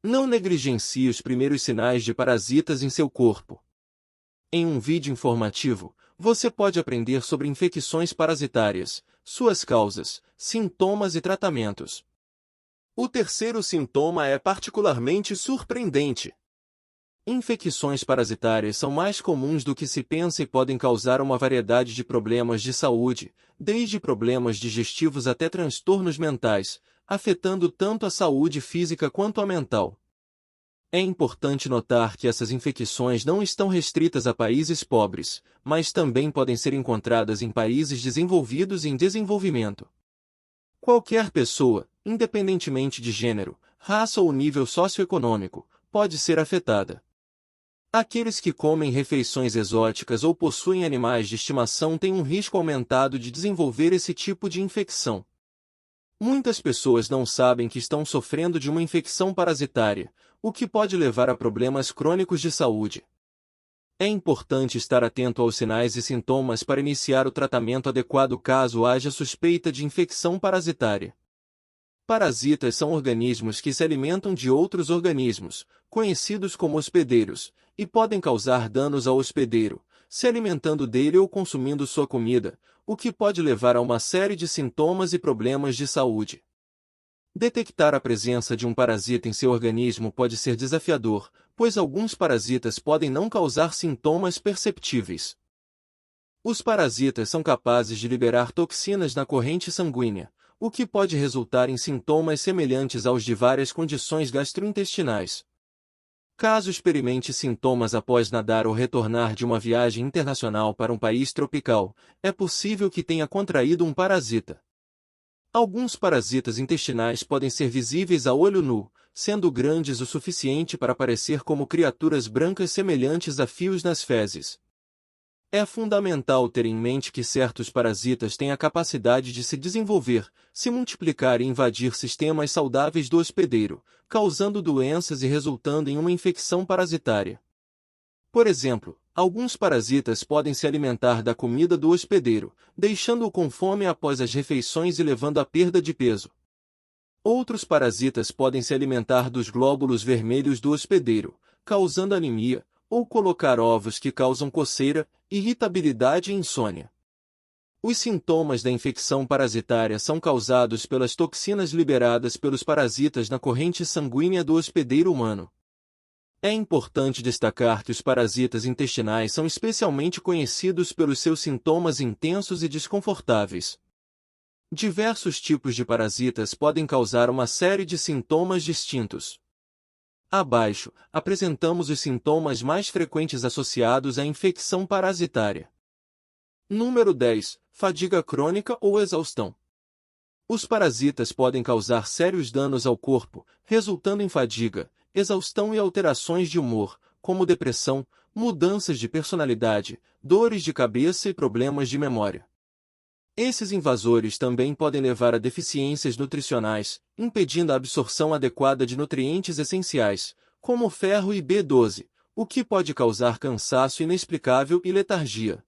Não negligencie os primeiros sinais de parasitas em seu corpo. Em um vídeo informativo, você pode aprender sobre infecções parasitárias, suas causas, sintomas e tratamentos. O terceiro sintoma é particularmente surpreendente. Infecções parasitárias são mais comuns do que se pensa e podem causar uma variedade de problemas de saúde, desde problemas digestivos até transtornos mentais, afetando tanto a saúde física quanto a mental. É importante notar que essas infecções não estão restritas a países pobres, mas também podem ser encontradas em países desenvolvidos e em desenvolvimento. Qualquer pessoa, independentemente de gênero, raça ou nível socioeconômico, pode ser afetada. Aqueles que comem refeições exóticas ou possuem animais de estimação têm um risco aumentado de desenvolver esse tipo de infecção. Muitas pessoas não sabem que estão sofrendo de uma infecção parasitária, o que pode levar a problemas crônicos de saúde. É importante estar atento aos sinais e sintomas para iniciar o tratamento adequado caso haja suspeita de infecção parasitária. Parasitas são organismos que se alimentam de outros organismos, conhecidos como hospedeiros, e podem causar danos ao hospedeiro, se alimentando dele ou consumindo sua comida, o que pode levar a uma série de sintomas e problemas de saúde. Detectar a presença de um parasita em seu organismo pode ser desafiador, pois alguns parasitas podem não causar sintomas perceptíveis. Os parasitas são capazes de liberar toxinas na corrente sanguínea, o que pode resultar em sintomas semelhantes aos de várias condições gastrointestinais. Caso experimente sintomas após nadar ou retornar de uma viagem internacional para um país tropical, é possível que tenha contraído um parasita. Alguns parasitas intestinais podem ser visíveis a olho nu, sendo grandes o suficiente para parecer como criaturas brancas semelhantes a fios nas fezes. É fundamental ter em mente que certos parasitas têm a capacidade de se desenvolver, se multiplicar e invadir sistemas saudáveis do hospedeiro, causando doenças e resultando em uma infecção parasitária. Por exemplo, alguns parasitas podem se alimentar da comida do hospedeiro, deixando-o com fome após as refeições e levando à perda de peso. Outros parasitas podem se alimentar dos glóbulos vermelhos do hospedeiro, causando anemia, ou colocar ovos que causam coceira, irritabilidade e insônia. Os sintomas da infecção parasitária são causados pelas toxinas liberadas pelos parasitas na corrente sanguínea do hospedeiro humano. É importante destacar que os parasitas intestinais são especialmente conhecidos pelos seus sintomas intensos e desconfortáveis. Diversos tipos de parasitas podem causar uma série de sintomas distintos. Abaixo, apresentamos os sintomas mais frequentes associados à infecção parasitária. Número 10. Fadiga crônica ou exaustão. Os parasitas podem causar sérios danos ao corpo, resultando em fadiga, exaustão e alterações de humor, como depressão, mudanças de personalidade, dores de cabeça e problemas de memória. Esses invasores também podem levar a deficiências nutricionais, impedindo a absorção adequada de nutrientes essenciais, como ferro e B12, o que pode causar cansaço inexplicável e letargia.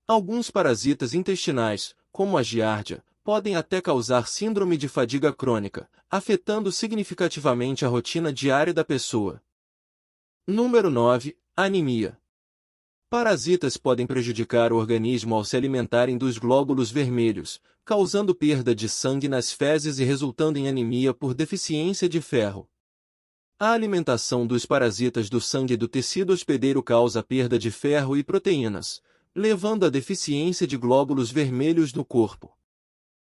Alguns parasitas intestinais, como a giardia, podem até causar síndrome de fadiga crônica, afetando significativamente a rotina diária da pessoa. Número 9. Anemia. Parasitas podem prejudicar o organismo ao se alimentarem dos glóbulos vermelhos, causando perda de sangue nas fezes e resultando em anemia por deficiência de ferro. A alimentação dos parasitas do sangue do tecido hospedeiro causa perda de ferro e proteínas, levando à deficiência de glóbulos vermelhos no corpo.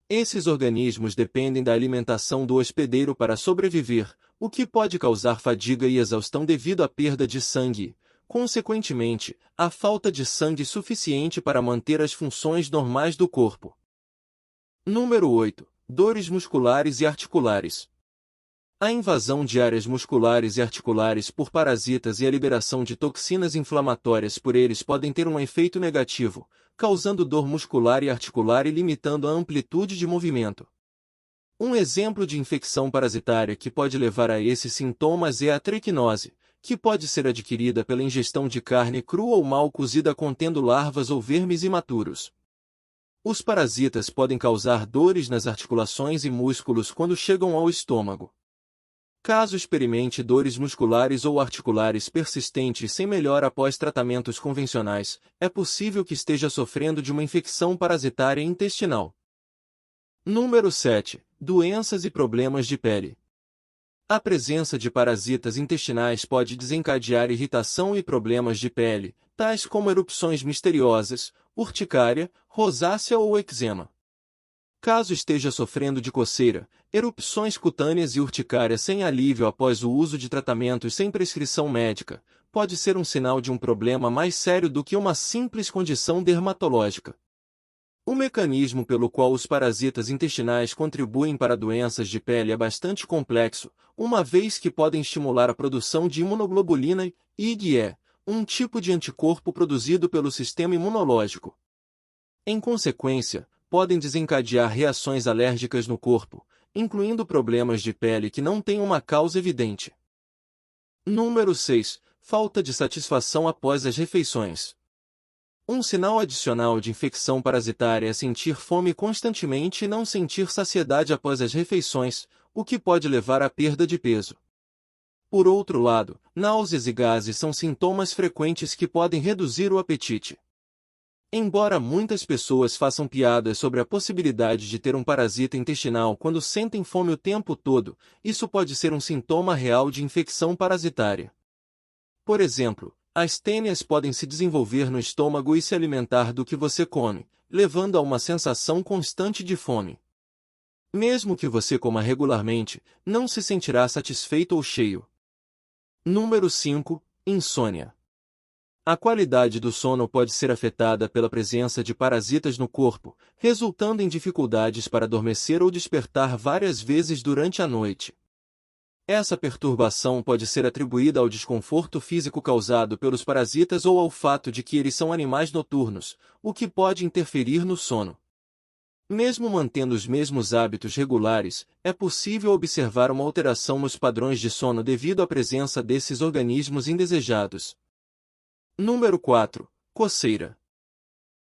Esses organismos dependem da alimentação do hospedeiro para sobreviver, o que pode causar fadiga e exaustão devido à perda de sangue. Consequentemente, a falta de sangue suficiente para manter as funções normais do corpo. Número 8. Dores musculares e articulares. A invasão de áreas musculares e articulares por parasitas e a liberação de toxinas inflamatórias por eles podem ter um efeito negativo, causando dor muscular e articular e limitando a amplitude de movimento. Um exemplo de infecção parasitária que pode levar a esses sintomas é a triquinose, que pode ser adquirida pela ingestão de carne crua ou mal cozida contendo larvas ou vermes imaturos. Os parasitas podem causar dores nas articulações e músculos quando chegam ao estômago. Caso experimente dores musculares ou articulares persistentes sem melhora após tratamentos convencionais, é possível que esteja sofrendo de uma infecção parasitária intestinal. Número 7. Doenças e problemas de pele. A presença de parasitas intestinais pode desencadear irritação e problemas de pele, tais como erupções misteriosas, urticária, rosácea ou eczema. Caso esteja sofrendo de coceira, erupções cutâneas e urticária sem alívio após o uso de tratamentos sem prescrição médica, pode ser um sinal de um problema mais sério do que uma simples condição dermatológica. O mecanismo pelo qual os parasitas intestinais contribuem para doenças de pele é bastante complexo, uma vez que podem estimular a produção de imunoglobulina IgE, um tipo de anticorpo produzido pelo sistema imunológico. Em consequência, podem desencadear reações alérgicas no corpo, incluindo problemas de pele que não têm uma causa evidente. Número 6. Falta de satisfação após as refeições. Um sinal adicional de infecção parasitária é sentir fome constantemente e não sentir saciedade após as refeições, o que pode levar à perda de peso. Por outro lado, náuseas e gases são sintomas frequentes que podem reduzir o apetite. Embora muitas pessoas façam piadas sobre a possibilidade de ter um parasita intestinal quando sentem fome o tempo todo, isso pode ser um sintoma real de infecção parasitária. Por exemplo, as tênias podem se desenvolver no estômago e se alimentar do que você come, levando a uma sensação constante de fome. Mesmo que você coma regularmente, não se sentirá satisfeito ou cheio. Número 5. Insônia. A qualidade do sono pode ser afetada pela presença de parasitas no corpo, resultando em dificuldades para adormecer ou despertar várias vezes durante a noite. Essa perturbação pode ser atribuída ao desconforto físico causado pelos parasitas ou ao fato de que eles são animais noturnos, o que pode interferir no sono. Mesmo mantendo os mesmos hábitos regulares, é possível observar uma alteração nos padrões de sono devido à presença desses organismos indesejados. Número 4. Coceira.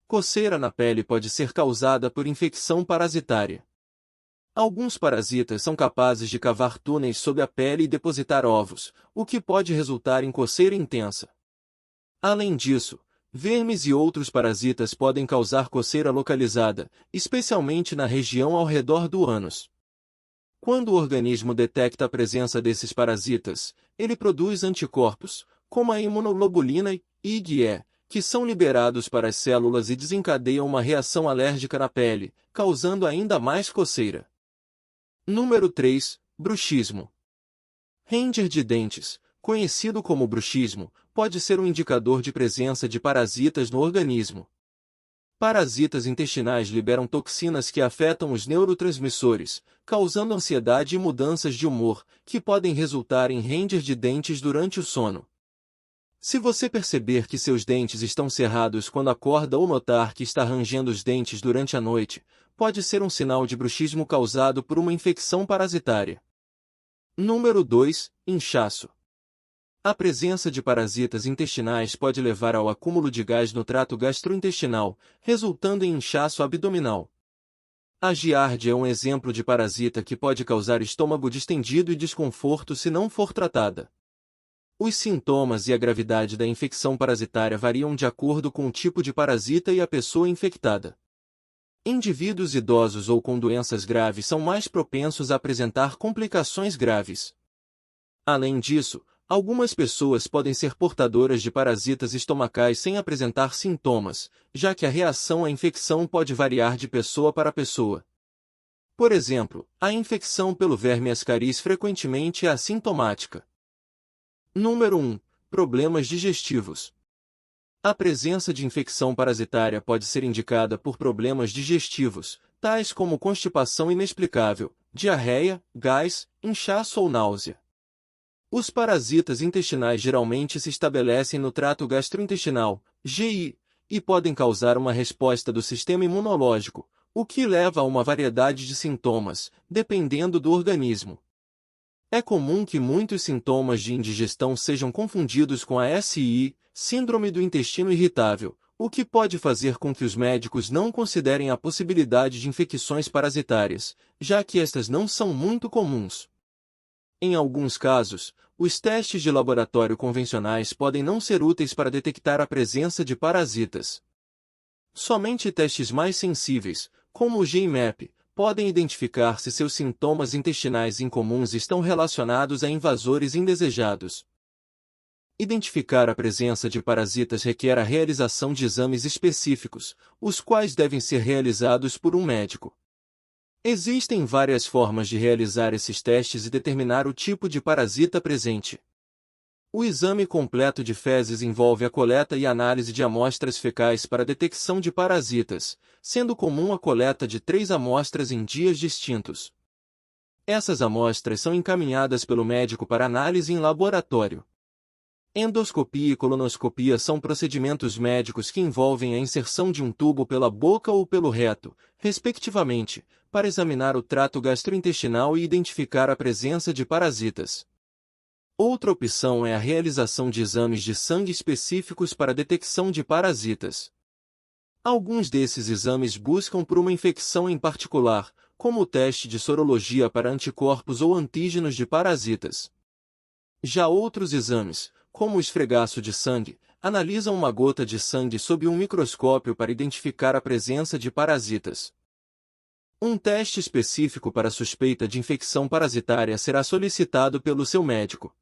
Coceira na pele pode ser causada por infecção parasitária. Alguns parasitas são capazes de cavar túneis sob a pele e depositar ovos, o que pode resultar em coceira intensa. Além disso, vermes e outros parasitas podem causar coceira localizada, especialmente na região ao redor do ânus. Quando o organismo detecta a presença desses parasitas, ele produz anticorpos, como a imunoglobulina IgE, que são liberados para as células e desencadeiam uma reação alérgica na pele, causando ainda mais coceira. Número 3. Bruxismo. Ranger de dentes, conhecido como bruxismo, pode ser um indicador de presença de parasitas no organismo. Parasitas intestinais liberam toxinas que afetam os neurotransmissores, causando ansiedade e mudanças de humor, que podem resultar em ranger de dentes durante o sono. Se você perceber que seus dentes estão cerrados quando acorda ou notar que está rangendo os dentes durante a noite, pode ser um sinal de bruxismo causado por uma infecção parasitária. Número 2. Inchaço. A presença de parasitas intestinais pode levar ao acúmulo de gás no trato gastrointestinal, resultando em inchaço abdominal. A giardia é um exemplo de parasita que pode causar estômago distendido e desconforto se não for tratada. Os sintomas e a gravidade da infecção parasitária variam de acordo com o tipo de parasita e a pessoa infectada. Indivíduos idosos ou com doenças graves são mais propensos a apresentar complicações graves. Além disso, algumas pessoas podem ser portadoras de parasitas estomacais sem apresentar sintomas, já que a reação à infecção pode variar de pessoa para pessoa. Por exemplo, a infecção pelo verme ascaris frequentemente é assintomática. Número 1. Problemas digestivos. A presença de infecção parasitária pode ser indicada por problemas digestivos, tais como constipação inexplicável, diarreia, gás, inchaço ou náusea. Os parasitas intestinais geralmente se estabelecem no trato gastrointestinal, GI, e podem causar uma resposta do sistema imunológico, o que leva a uma variedade de sintomas, dependendo do organismo. É comum que muitos sintomas de indigestão sejam confundidos com a SI, Síndrome do Intestino Irritável, o que pode fazer com que os médicos não considerem a possibilidade de infecções parasitárias, já que estas não são muito comuns. Em alguns casos, os testes de laboratório convencionais podem não ser úteis para detectar a presença de parasitas. Somente testes mais sensíveis, como o GEMAP, podem identificar se seus sintomas intestinais incomuns estão relacionados a invasores indesejados. Identificar a presença de parasitas requer a realização de exames específicos, os quais devem ser realizados por um médico. Existem várias formas de realizar esses testes e determinar o tipo de parasita presente. O exame completo de fezes envolve a coleta e análise de amostras fecais para detecção de parasitas, sendo comum a coleta de 3 amostras em dias distintos. Essas amostras são encaminhadas pelo médico para análise em laboratório. Endoscopia e colonoscopia são procedimentos médicos que envolvem a inserção de um tubo pela boca ou pelo reto, respectivamente, para examinar o trato gastrointestinal e identificar a presença de parasitas. Outra opção é a realização de exames de sangue específicos para a detecção de parasitas. Alguns desses exames buscam por uma infecção em particular, como o teste de sorologia para anticorpos ou antígenos de parasitas. Já outros exames, como o esfregaço de sangue, analisam uma gota de sangue sob um microscópio para identificar a presença de parasitas. Um teste específico para suspeita de infecção parasitária será solicitado pelo seu médico.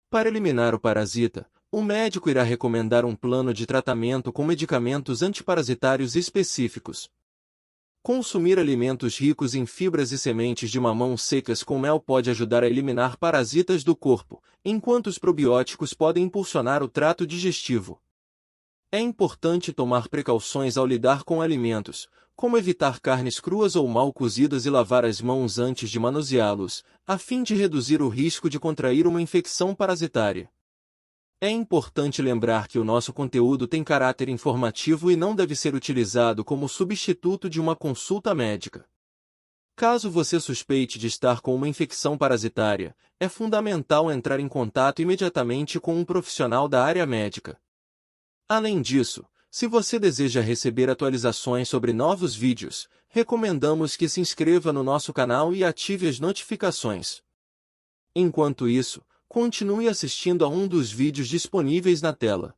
Para eliminar o parasita, o médico irá recomendar um plano de tratamento com medicamentos antiparasitários específicos. Consumir alimentos ricos em fibras e sementes de mamão secas com mel pode ajudar a eliminar parasitas do corpo, enquanto os probióticos podem impulsionar o trato digestivo. É importante tomar precauções ao lidar com alimentos, como evitar carnes cruas ou mal cozidas e lavar as mãos antes de manuseá-los, a fim de reduzir o risco de contrair uma infecção parasitária. É importante lembrar que o nosso conteúdo tem caráter informativo e não deve ser utilizado como substituto de uma consulta médica. Caso você suspeite de estar com uma infecção parasitária, é fundamental entrar em contato imediatamente com um profissional da área médica. Além disso, se você deseja receber atualizações sobre novos vídeos, recomendamos que se inscreva no nosso canal e ative as notificações. Enquanto isso, continue assistindo a um dos vídeos disponíveis na tela.